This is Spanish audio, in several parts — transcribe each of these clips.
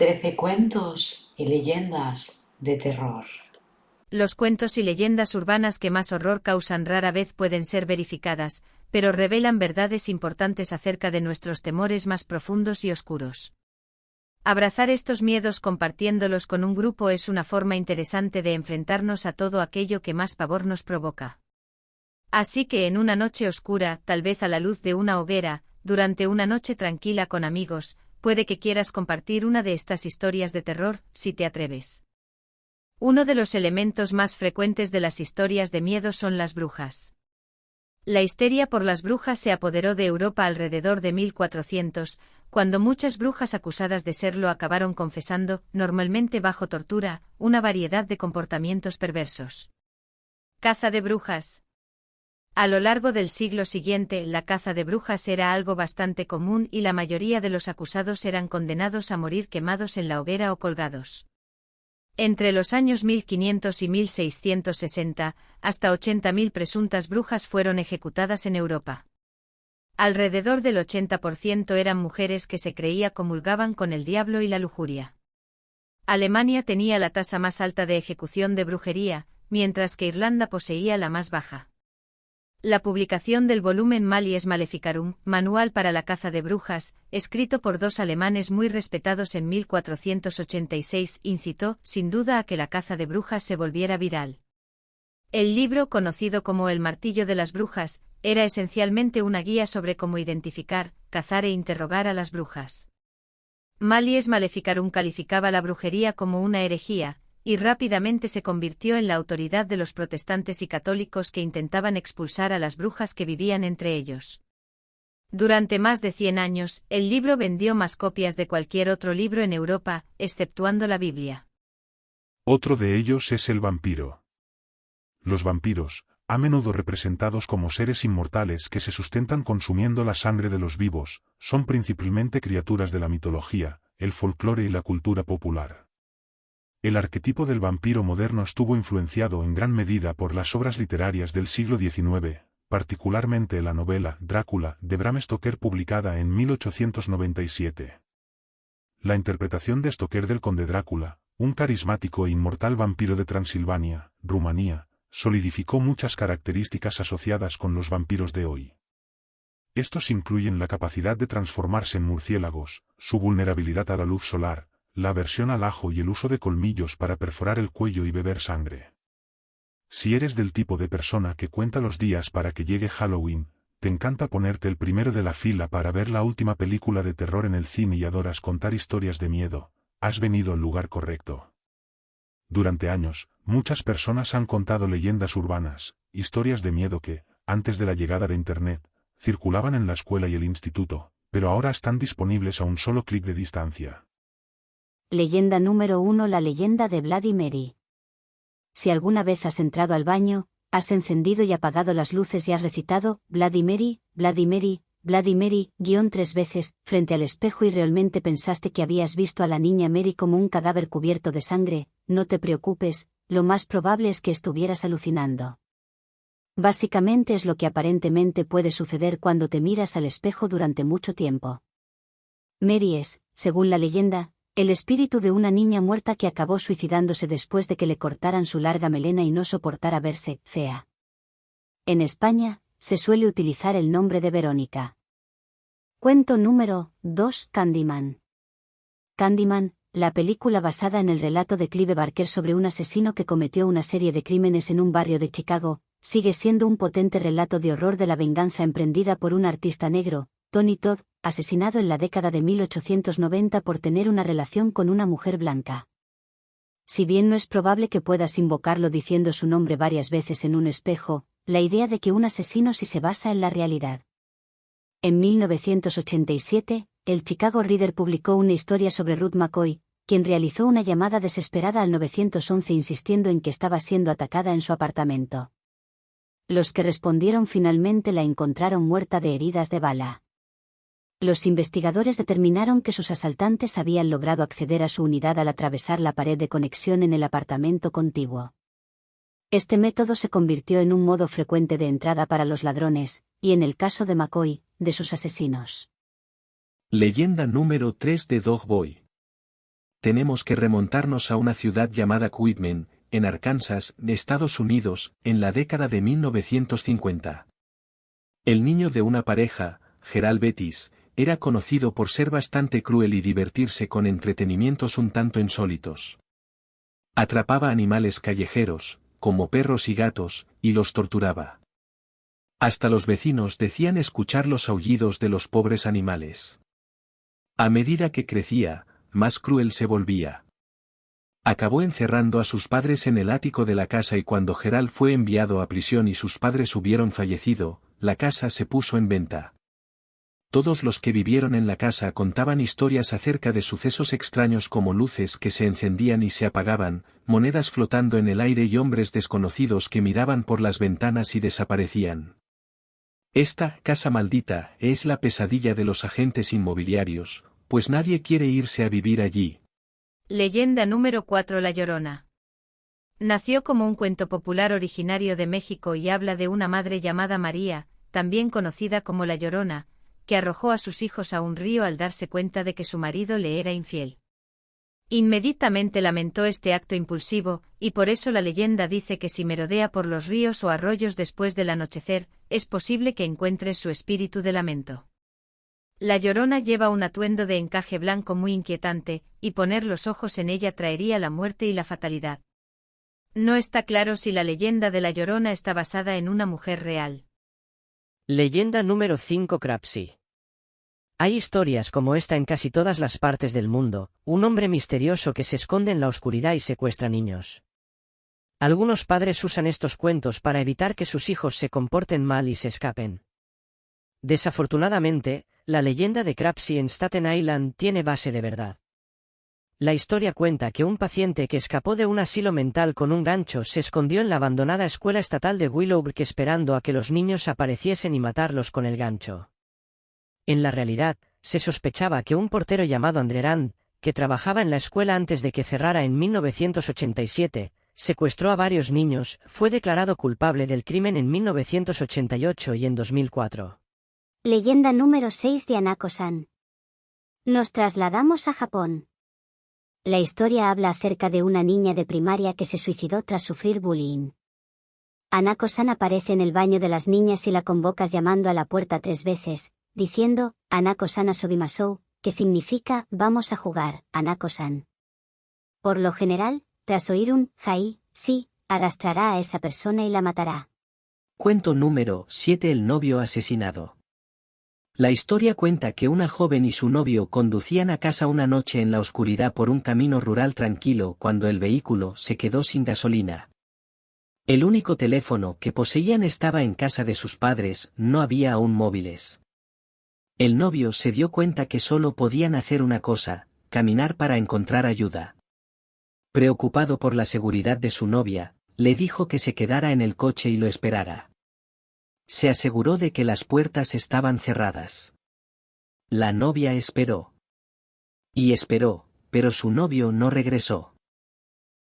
13 cuentos y leyendas de terror. Los cuentos y leyendas urbanas que más horror causan rara vez pueden ser verificadas, pero revelan verdades importantes acerca de nuestros temores más profundos y oscuros. Abrazar estos miedos compartiéndolos con un grupo es una forma interesante de enfrentarnos a todo aquello que más pavor nos provoca. Así que en una noche oscura, tal vez a la luz de una hoguera, durante una noche tranquila con amigos, puede que quieras compartir una de estas historias de terror, si te atreves. Uno de los elementos más frecuentes de las historias de miedo son las brujas. La histeria por las brujas se apoderó de Europa alrededor de 1400, cuando muchas brujas acusadas de serlo acabaron confesando, normalmente bajo tortura, una variedad de comportamientos perversos. Caza de brujas. A lo largo del siglo siguiente, la caza de brujas era algo bastante común y la mayoría de los acusados eran condenados a morir quemados en la hoguera o colgados. Entre los años 1500 y 1660, hasta 80.000 presuntas brujas fueron ejecutadas en Europa. Alrededor del 80% eran mujeres que se creía comulgaban con el diablo y la lujuria. Alemania tenía la tasa más alta de ejecución de brujería, mientras que Irlanda poseía la más baja. La publicación del volumen Malleus Maleficarum, Manual para la caza de brujas, escrito por dos alemanes muy respetados en 1486, incitó, sin duda, a que la caza de brujas se volviera viral. El libro, conocido como El martillo de las brujas, era esencialmente una guía sobre cómo identificar, cazar e interrogar a las brujas. Malleus Maleficarum calificaba la brujería como una herejía, y rápidamente se convirtió en la autoridad de los protestantes y católicos que intentaban expulsar a las brujas que vivían entre ellos. Durante más de 100 años, el libro vendió más copias de cualquier otro libro en Europa, exceptuando la Biblia. Otro de ellos es el vampiro. Los vampiros, a menudo representados como seres inmortales que se sustentan consumiendo la sangre de los vivos, son principalmente criaturas de la mitología, el folclore y la cultura popular. El arquetipo del vampiro moderno estuvo influenciado en gran medida por las obras literarias del siglo XIX, particularmente la novela Drácula de Bram Stoker publicada en 1897. La interpretación de Stoker del conde Drácula, un carismático e inmortal vampiro de Transilvania, Rumanía, solidificó muchas características asociadas con los vampiros de hoy. Estos incluyen la capacidad de transformarse en murciélagos, su vulnerabilidad a la luz solar, la aversión al ajo y el uso de colmillos para perforar el cuello y beber sangre. Si eres del tipo de persona que cuenta los días para que llegue Halloween, te encanta ponerte el primero de la fila para ver la última película de terror en el cine y adoras contar historias de miedo, has venido al lugar correcto. Durante años, muchas personas han contado leyendas urbanas, historias de miedo que, antes de la llegada de Internet, circulaban en la escuela y el instituto, pero ahora están disponibles a un solo clic de distancia. Leyenda número 1: la leyenda de Bloody Mary. Si alguna vez has entrado al baño, has encendido y apagado las luces y has recitado Bloody Mary, Bloody Mary, Bloody Mary, --3 veces, frente al espejo y realmente pensaste que habías visto a la niña Mary como un cadáver cubierto de sangre, no te preocupes, lo más probable es que estuvieras alucinando. Básicamente es lo que aparentemente puede suceder cuando te miras al espejo durante mucho tiempo. Mary es, según la leyenda, el espíritu de una niña muerta que acabó suicidándose después de que le cortaran su larga melena y no soportara verse fea. En España, se suele utilizar el nombre de Verónica. Cuento número 2: Candyman. Candyman, la película basada en el relato de Clive Barker sobre un asesino que cometió una serie de crímenes en un barrio de Chicago, sigue siendo un potente relato de horror de la venganza emprendida por un artista negro, Tony Todd, asesinado en la década de 1890 por tener una relación con una mujer blanca. Si bien no es probable que puedas invocarlo diciendo su nombre varias veces en un espejo, la idea de que un asesino sí se basa en la realidad. En 1987, el Chicago Reader publicó una historia sobre Ruth McCoy, quien realizó una llamada desesperada al 911 insistiendo en que estaba siendo atacada en su apartamento. Los que respondieron finalmente la encontraron muerta de heridas de bala. Los investigadores determinaron que sus asaltantes habían logrado acceder a su unidad al atravesar la pared de conexión en el apartamento contiguo. Este método se convirtió en un modo frecuente de entrada para los ladrones, y en el caso de McCoy, de sus asesinos. Leyenda número 3 de Dog Boy. tenemos que remontarnos a una ciudad llamada Quitman, en Arkansas, Estados Unidos, en la década de 1950. El niño de una pareja, Gerald Bettis, era conocido por ser bastante cruel y divertirse con entretenimientos un tanto insólitos. Atrapaba animales callejeros, como perros y gatos, y los torturaba. Hasta los vecinos decían escuchar los aullidos de los pobres animales. A medida que crecía, más cruel se volvía. Acabó encerrando a sus padres en el ático de la casa y cuando Gerald fue enviado a prisión y sus padres hubieron fallecido, la casa se puso en venta. Todos los que vivieron en la casa contaban historias acerca de sucesos extraños como luces que se encendían y se apagaban, monedas flotando en el aire y hombres desconocidos que miraban por las ventanas y desaparecían. Esta casa maldita es la pesadilla de los agentes inmobiliarios, pues nadie quiere irse a vivir allí. Leyenda número 4. La Llorona. Nació como un cuento popular originario de México y habla de una madre llamada María, también conocida como La Llorona, que arrojó a sus hijos a un río al darse cuenta de que su marido le era infiel. Inmediatamente lamentó este acto impulsivo, y por eso la leyenda dice que si merodea por los ríos o arroyos después del anochecer, es posible que encuentres su espíritu de lamento. La Llorona lleva un atuendo de encaje blanco muy inquietante, y poner los ojos en ella traería la muerte y la fatalidad. No está claro si la leyenda de La Llorona está basada en una mujer real. Leyenda número 5. Crapsey. Hay historias como esta en casi todas las partes del mundo, un hombre misterioso que se esconde en la oscuridad y secuestra niños. Algunos padres usan estos cuentos para evitar que sus hijos se comporten mal y se escapen. Desafortunadamente, la leyenda de Crapsey en Staten Island tiene base de verdad. La historia cuenta que un paciente que escapó de un asilo mental con un gancho se escondió en la abandonada escuela estatal de Willowbrook esperando a que los niños apareciesen y matarlos con el gancho. En la realidad, se sospechaba que un portero llamado Andrew Rand, que trabajaba en la escuela antes de que cerrara en 1987, secuestró a varios niños, fue declarado culpable del crimen en 1988 y en 2004. Leyenda número 6 de Hanako-san. Nos trasladamos a Japón. La historia habla acerca de una niña de primaria que se suicidó tras sufrir bullying. Hanako-san aparece en el baño de las niñas y la convocas llamando a la puerta 3 veces, diciendo, Hanako-san asobimasou, que significa, vamos a jugar, Hanako-san. Por lo general, tras oír un, jai, sí, arrastrará a esa persona y la matará. Cuento número 7. El novio asesinado. La historia cuenta que una joven y su novio conducían a casa una noche en la oscuridad por un camino rural tranquilo cuando el vehículo se quedó sin gasolina. El único teléfono que poseían estaba en casa de sus padres, no había aún móviles. El novio se dio cuenta que solo podían hacer una cosa, caminar para encontrar ayuda. Preocupado por la seguridad de su novia, le dijo que se quedara en el coche y lo esperara. Se aseguró de que las puertas estaban cerradas. La novia esperó. Y esperó, pero su novio no regresó.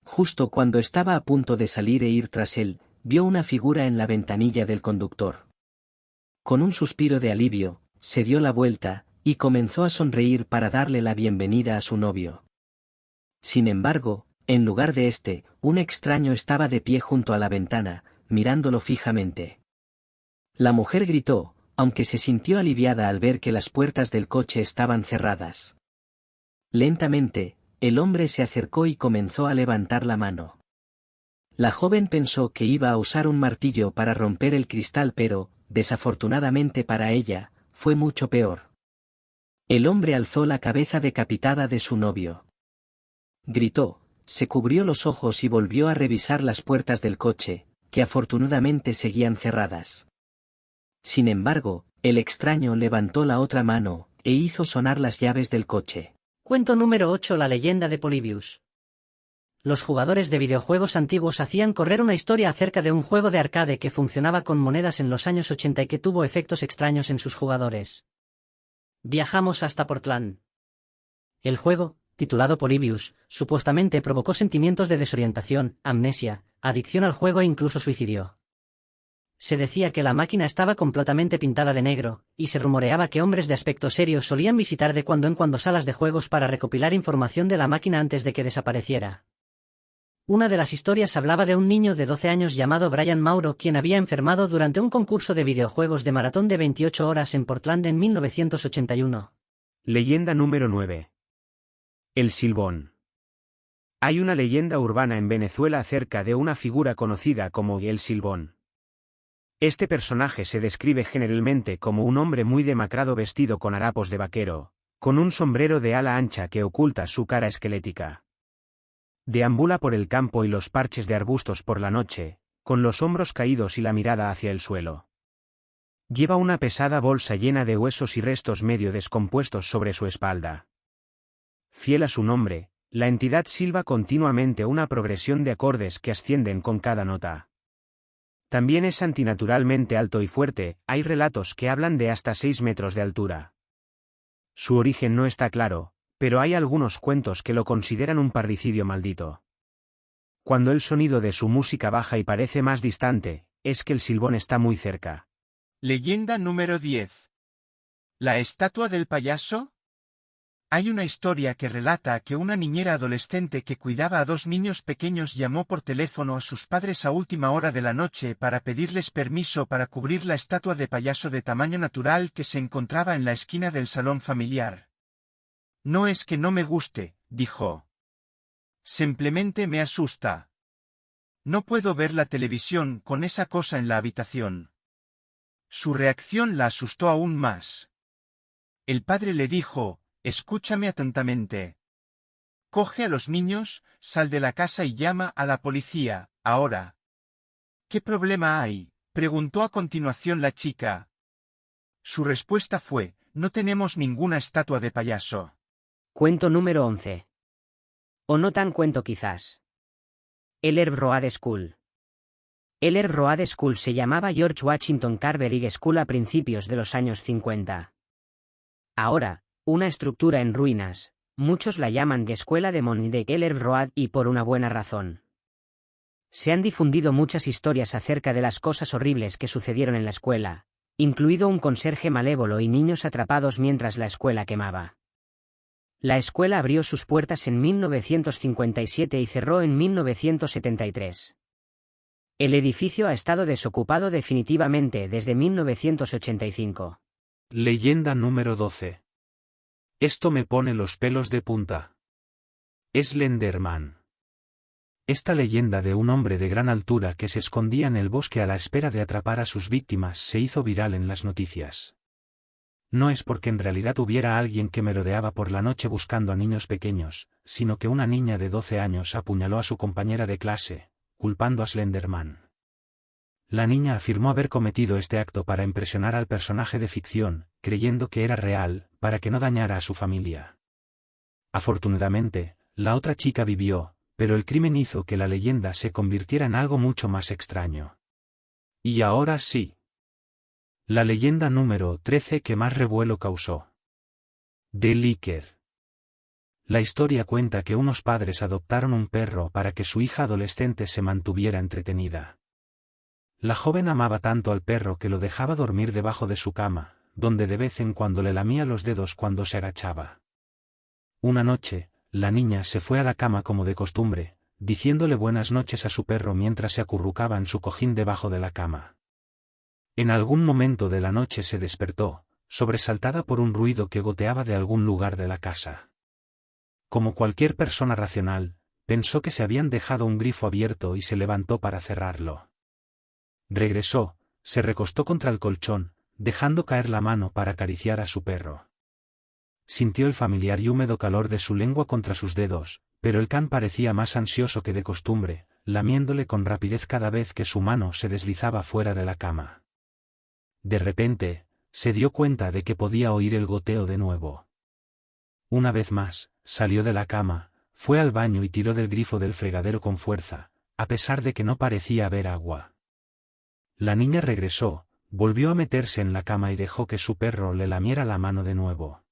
Justo cuando estaba a punto de salir e ir tras él, vio una figura en la ventanilla del conductor. Con un suspiro de alivio, se dio la vuelta, y comenzó a sonreír para darle la bienvenida a su novio. Sin embargo, en lugar de un extraño estaba de pie junto a la ventana, mirándolo fijamente. La mujer gritó, aunque se sintió aliviada al ver que las puertas del coche estaban cerradas. Lentamente, el hombre se acercó y comenzó a levantar la mano. La joven pensó que iba a usar un martillo para romper el cristal pero, desafortunadamente para ella, fue mucho peor. El hombre alzó la cabeza decapitada de su novio. Gritó, se cubrió los ojos y volvió a revisar las puertas del coche, que afortunadamente seguían cerradas. Sin embargo, el extraño levantó la otra mano, e hizo sonar las llaves del coche. Cuento número 8. La leyenda de Polybius. Los jugadores de videojuegos antiguos hacían correr una historia acerca de un juego de arcade que funcionaba con monedas en los años 80 y que tuvo efectos extraños en sus jugadores. Viajamos hasta Portland. El juego, titulado Polybius, supuestamente provocó sentimientos de desorientación, amnesia, adicción al juego e incluso suicidio. se decía que la máquina estaba completamente pintada de negro, y se rumoreaba que hombres de aspecto serio solían visitar de cuando en cuando salas de juegos para recopilar información de la máquina antes de que desapareciera. Una de las historias hablaba de un niño de 12 años llamado Brian Mauro quien había enfermado durante un concurso de videojuegos de maratón de 28 horas en Portland en 1981. Leyenda número 9. El Silbón. Hay una leyenda urbana en Venezuela acerca de una figura conocida como el Silbón. Este personaje se describe generalmente como un hombre muy demacrado vestido con harapos de vaquero, con un sombrero de ala ancha que oculta su cara esquelética. Deambula por el campo y los parches de arbustos por la noche, con los hombros caídos y la mirada hacia el suelo. Lleva una pesada bolsa llena de huesos y restos medio descompuestos sobre su espalda. Fiel a su nombre, la entidad silba continuamente una progresión de acordes que ascienden con cada nota. También es antinaturalmente alto y fuerte, hay relatos que hablan de hasta 6 metros de altura. Su origen no está claro, pero hay algunos cuentos que lo consideran un parricidio maldito. Cuando el sonido de su música baja y parece más distante, es que el silbón está muy cerca. Leyenda número 10. ¿La estatua del payaso? Hay una historia que relata que una niñera adolescente que cuidaba a 2 niños pequeños llamó por teléfono a sus padres a última hora de la noche para pedirles permiso para cubrir la estatua de payaso de tamaño natural que se encontraba en la esquina del salón familiar. No es que no me guste, dijo. Simplemente me asusta. No puedo ver la televisión con esa cosa en la habitación. Su reacción la asustó aún más. El padre le dijo, escúchame atentamente. Coge a los niños, sal de la casa y llama a la policía, ahora. ¿Qué problema hay?, preguntó a continuación la chica. Su respuesta fue, no tenemos ninguna estatua de payaso. Cuento número 11. O no tan cuento quizás. El Herb Road School. El Herb Road School se llamaba George Washington Carver High School a principios de los años 50. Ahora, una estructura en ruinas, muchos la llaman de Escuela de Money de El Herb Road y por una buena razón. Se han difundido muchas historias acerca de las cosas horribles que sucedieron en la escuela, incluido un conserje malévolo y niños atrapados mientras la escuela quemaba. La escuela abrió sus puertas en 1957 y cerró en 1973. El edificio ha estado desocupado definitivamente desde 1985. Leyenda número 12. Esto me pone los pelos de punta. Slenderman. Esta leyenda de un hombre de gran altura que se escondía en el bosque a la espera de atrapar a sus víctimas se hizo viral en las noticias. No es porque en realidad hubiera alguien que merodeaba por la noche buscando a niños pequeños, sino que una niña de 12 años apuñaló a su compañera de clase, culpando a Slenderman. La niña afirmó haber cometido este acto para impresionar al personaje de ficción, creyendo que era real, para que no dañara a su familia. Afortunadamente, la otra chica vivió, pero el crimen hizo que la leyenda se convirtiera en algo mucho más extraño. Y ahora sí. La leyenda número 13 que más revuelo causó. The Licker. La historia cuenta que unos padres adoptaron un perro para que su hija adolescente se mantuviera entretenida. La joven amaba tanto al perro que lo dejaba dormir debajo de su cama, donde de vez en cuando le lamía los dedos cuando se agachaba. Una noche, la niña se fue a la cama como de costumbre, diciéndole buenas noches a su perro mientras se acurrucaba en su cojín debajo de la cama. En algún momento de la noche se despertó, sobresaltada por un ruido que goteaba de algún lugar de la casa. Como cualquier persona racional, pensó que se habían dejado un grifo abierto y se levantó para cerrarlo. Regresó, se recostó contra el colchón, dejando caer la mano para acariciar a su perro. Sintió el familiar y húmedo calor de su lengua contra sus dedos, pero el can parecía más ansioso que de costumbre, lamiéndole con rapidez cada vez que su mano se deslizaba fuera de la cama. De repente, se dio cuenta de que podía oír el goteo de nuevo. Una vez más, salió de la cama, fue al baño y tiró del grifo del fregadero con fuerza, a pesar de que no parecía haber agua. La niña regresó, volvió a meterse en la cama y dejó que su perro le lamiera la mano de nuevo.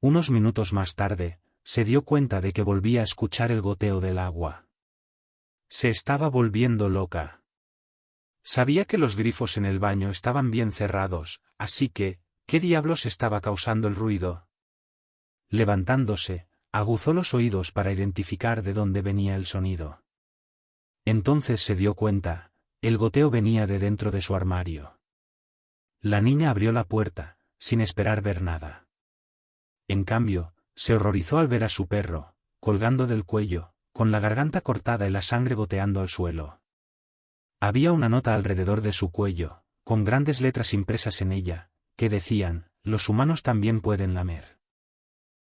Unos minutos más tarde, se dio cuenta de que volvía a escuchar el goteo del agua. Se estaba volviendo loca. Sabía que los grifos en el baño estaban bien cerrados, así que, ¿qué diablos estaba causando el ruido? Levantándose, aguzó los oídos para identificar de dónde venía el sonido. Entonces se dio cuenta, el goteo venía de dentro de su armario. La niña abrió la puerta, sin esperar ver nada. En cambio, se horrorizó al ver a su perro, colgando del cuello, con la garganta cortada y la sangre goteando al suelo. Había una nota alrededor de su cuello, con grandes letras impresas en ella, que decían, los humanos también pueden lamer.